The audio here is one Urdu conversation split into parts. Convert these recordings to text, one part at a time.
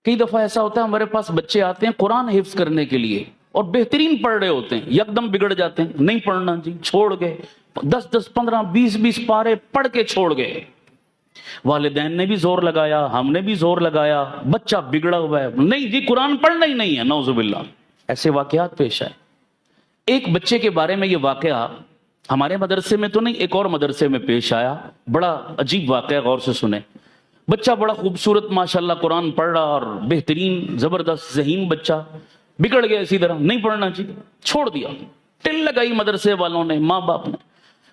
کئی دفعہ ایسا ہوتا ہے ہمارے پاس بچے آتے ہیں قرآن حفظ کرنے کے لیے اور بہترین پڑھ رہے ہوتے ہیں، یکدم بگڑ جاتے ہیں، نہیں پڑھنا جی، چھوڑ گئے، 10 15 20 پارے پڑھ کے چھوڑ گئے۔ والدین نے بھی زور لگایا، ہم نے بھی زور لگایا، بچہ بگڑا ہوا ہے، نہیں جی قرآن پڑھنا ہی نہیں ہے، نعوذ باللہ۔ ایسے واقعات پیش آئے۔ ایک بچے کے بارے میں یہ واقعہ ہمارے مدرسے میں تو نہیں، ایک اور مدرسے میں پیش آیا، بڑا عجیب واقعہ، غور سے سنیں۔ بچہ بڑا خوبصورت ماشاءاللہ قرآن پڑھ رہا اور بہترین زبردست ذہین بچہ، بگڑ گیا اسی طرح، نہیں پڑھنا چاہیے، چھوڑ دیا۔ ٹل لگائی مدرسے والوں نے، ماں باپ نے۔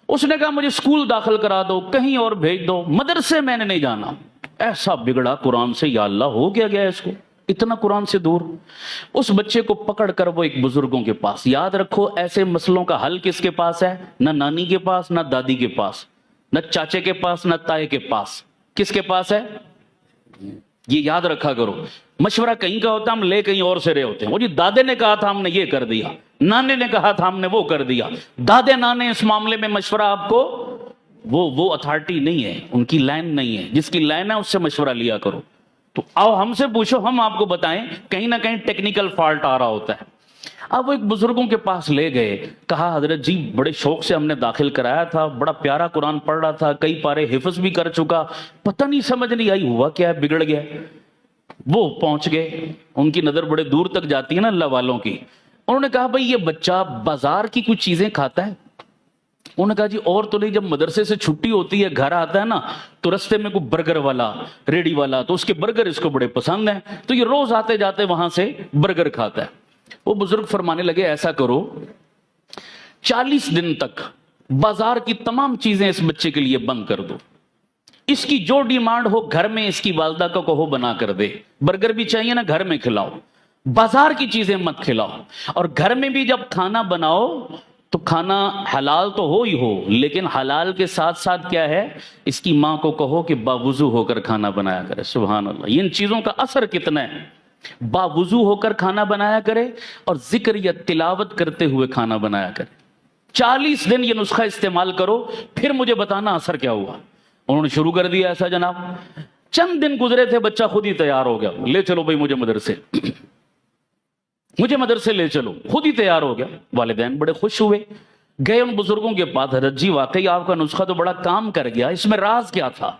اس نے کہا مجھے اسکول داخل کرا دو، کہیں اور بھیج دو، مدرسے میں نے نہیں جانا۔ ایسا بگڑا قرآن سے، یا اللہ ہو گیا اس کو، اتنا قرآن سے دور۔ اس بچے کو پکڑ کر وہ ایک بزرگوں کے پاس، یاد رکھو ایسے مسئلوں کا حل کس کے پاس ہے؟ نہ نانی کے پاس، نہ دادی کے پاس، نہ چاچے کے پاس، نہ تائے کے پاس، کس کے پاس ہے؟ یہ یاد رکھا کرو۔ مشورہ کہیں کا ہوتا ہے، ہم لے کہیں اور سے رہے ہوتے ہیں۔ وہ جی دادے نے کہا تھا ہم نے یہ کر دیا، نانے نے کہا تھا ہم نے وہ کر دیا۔ دادے نانے اس معاملے میں مشورہ آپ کو وہ اتھارٹی نہیں ہے، ان کی لائن نہیں ہے، جس کی لائن ہے اس سے مشورہ لیا کرو۔ تو آؤ ہم سے پوچھو، ہم آپ کو بتائیں، کہیں نہ کہیں ٹیکنیکل فالٹ آ رہا ہوتا ہے۔ اب وہ ایک بزرگوں کے پاس لے گئے، کہا حضرت جی بڑے شوق سے ہم نے داخل کرایا تھا، بڑا پیارا قرآن پڑھ رہا تھا، کئی پارے حفظ بھی کر چکا، پتہ نہیں سمجھ نہیں آئی ہوا کیا ہے، بگڑ گیا۔ وہ پہنچ گئے، ان کی نظر بڑے دور تک جاتی ہے نا اللہ والوں کی۔ انہوں نے کہا بھئی یہ بچہ بازار کی کچھ چیزیں کھاتا ہے؟ انہوں نے کہا جی اور تو نہیں، جب مدرسے سے چھٹی ہوتی ہے گھر آتا ہے نا تو رستے میں کوئی برگر والا، ریڑی والا، تو اس کے برگر اس کو بڑے پسند ہیں، تو یہ روز آتے جاتے وہاں سے برگر کھاتا ہے۔ وہ بزرگ فرمانے لگے ایسا کرو 40 دن تک بازار کی تمام چیزیں اس بچے کے لیے بند کر دو، اس کی جو ڈیمانڈ ہو گھر میں اس کی والدہ کو کہو بنا کر دے، برگر بھی چاہیے نا گھر میں کھلاؤ، بازار کی چیزیں مت کھلاؤ، اور گھر میں بھی جب کھانا بناؤ تو کھانا حلال تو ہو ہی ہو، لیکن حلال کے ساتھ ساتھ کیا ہے، اس کی ماں کو کہو کہ باوضو ہو کر کھانا بنایا کرے۔ سبحان اللہ، ان چیزوں کا اثر کتنا ہے۔ باوضو ہو کر کھانا بنایا کرے اور ذکر یا تلاوت کرتے ہوئے کھانا بنایا کرے۔ 40 دن یہ نسخہ استعمال کرو، پھر مجھے بتانا اثر کیا ہوا۔ انہوں نے شروع کر دیا ایسا جناب، چند دن گزرے تھے بچہ خود ہی تیار ہو گیا، لے چلو بھائی مجھے مدرسے لے چلو، خود ہی تیار ہو گیا۔ والدین بڑے خوش ہوئے، گئے ان بزرگوں کے پاس، حضرت جی واقعی آپ کا نسخہ تو بڑا کام کر گیا، اس میں راز کیا تھا؟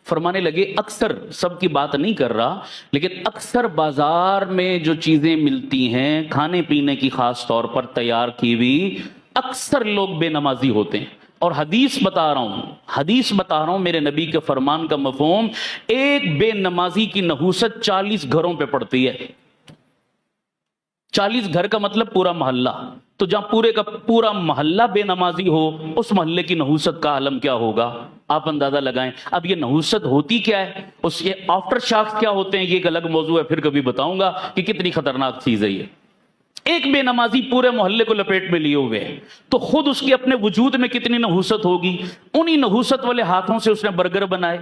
فرمانے لگے اکثر، سب کی بات نہیں کر رہا، لیکن اکثر بازار میں جو چیزیں ملتی ہیں کھانے پینے کی، خاص طور پر تیار کی ہوئی، اکثر لوگ بے نمازی ہوتے ہیں۔ اور حدیث بتا رہا ہوں میرے نبی کے فرمان کا مفہوم، ایک بے نمازی کی نحوست 40 گھروں پہ پڑتی ہے۔ 40 گھر کا مطلب پورا محلہ، تو جہاں پورے کا پورا محلہ بے نمازی ہو، اس محلے کی نحوست کا عالم کیا ہوگا، آپ اندازہ لگائیں۔ اب یہ نحوست ہوتی کیا ہے، اس کے آفٹر شاکس کیا ہوتے ہیں، یہ ایک الگ موضوع ہے، پھر کبھی بتاؤں گا کہ کتنی خطرناک چیز ہے یہ۔ ایک بے نمازی پورے محلے کو لپیٹ میں لیے ہوئے ہے، تو خود اس کے اپنے وجود میں کتنی نحوست ہوگی۔ انہی نحوست والے ہاتھوں سے اس نے برگر بنائے،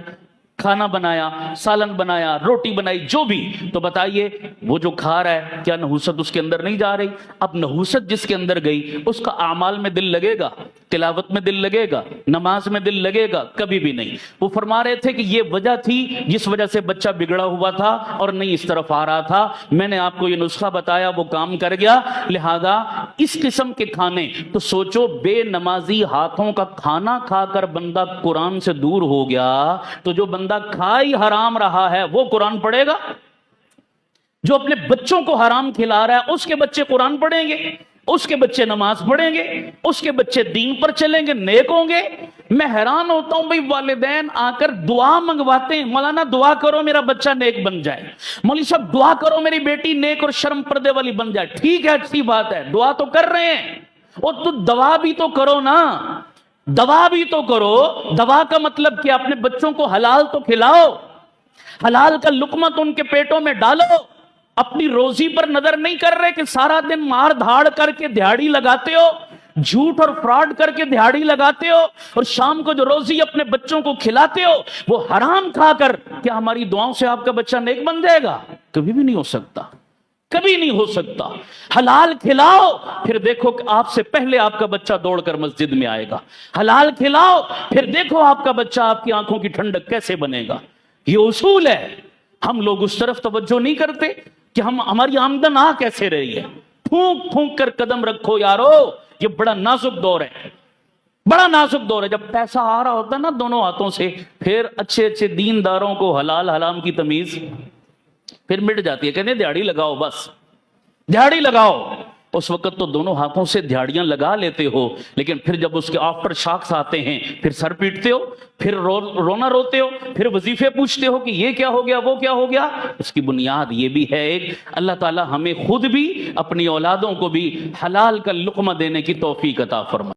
کھانا بنایا، سالن بنایا، روٹی بنائی، جو بھی، تو بتائیے وہ جو کھا رہا ہے کیا نحوست اس کے اندر نہیں جا رہی؟ اب نحوست جس کے اندر گئی اس کا اعمال میں دل لگے گا، تلاوت میں دل لگے گا، نماز میں دل لگے گا؟ کبھی بھی نہیں۔ وہ فرما رہے تھے کہ یہ وجہ تھی جس وجہ سے بچہ بگڑا ہوا تھا اور نہیں اس طرف آ رہا تھا، میں نے آپ کو یہ نسخہ بتایا، وہ کام کر گیا۔ لہذا اس قسم کے کھانے، تو سوچو بے نمازی ہاتھوں کا کھانا کھا کر بندہ قرآن سے دور ہو گیا، تو جو بندہ کھائی حرام رہا ہے وہ قرآن پڑھے گا؟ جو اپنے بچوں کو حرام کھلا رہا ہے اس کے بچے قرآن پڑھیں گے، اس کے بچے نماز پڑھیں گے، اس کے بچے دین پر چلیں گے، نیک ہوں گے؟ میں حیران ہوتا ہوں بھئی، والدین آ کر دعا منگواتے ہیں، مولانا دعا کرو میرا بچہ نیک بن جائے، مولوی صاحب دعا کرو میری بیٹی نیک اور شرم پردے والی بن جائے۔ ٹھیک ہے، اچھی بات ہے، دعا تو کر رہے ہیں، اور تو دعا بھی تو کرو نا، دوا بھی تو کرو۔ دوا کا مطلب کہ اپنے بچوں کو حلال تو کھلاؤ، حلال کا لقمہ تو ان کے پیٹوں میں ڈالو۔ اپنی روزی پر نظر نہیں کر رہے کہ سارا دن مار دھاڑ کر کے دہاڑی لگاتے ہو، جھوٹ اور فراڈ کر کے دہاڑی لگاتے ہو، اور شام کو جو روزی اپنے بچوں کو کھلاتے ہو وہ حرام کھا کر، کیا ہماری دعاؤں سے آپ کا بچہ نیک بن جائے گا؟ کبھی بھی نہیں ہو سکتا، کبھی نہیں ہو سکتا۔ حلال کھلاؤ، پھر دیکھو کہ آپ سے پہلے آپ کا بچہ دوڑ کر مسجد میں آئے گا۔ حلال کھلاؤ، پھر دیکھو آپ کا بچہ آپ کی آنکھوں کی ٹھنڈک کیسے بنے گا۔ یہ اصول ہے۔ ہم لوگ اس طرف توجہ نہیں کرتے کہ ہماری آمدن آ کیسے رہی ہے. پھونک پھونک کر قدم رکھو یارو, یہ بڑا نازک دور ہے, بڑا نازک دور ہے. جب پیسہ آ رہا ہوتا ہے نا دونوں ہاتھوں سے, پھر اچھے اچھے دینداروں کو حلال حرام کی تمیز پھر مٹ جاتی ہے. کہتے ہیں دیہڑی لگاؤ, بس دیہڑی لگاؤ. اس وقت تو دونوں ہاتھوں سے دیہڑیاں لگا لیتے ہو, لیکن پھر جب اس کے آفٹر شاکس آتے ہیں پھر سر پیٹتے ہو, پھر رونا روتے ہو, پھر وظیفے پوچھتے ہو کہ یہ کیا ہو گیا, وہ کیا ہو گیا. اس کی بنیاد یہ بھی ہے ایک, اللہ تعالی ہمیں خود بھی اپنی اولادوں کو بھی حلال کا لقمہ دینے کی توفیق عطا فرمائے.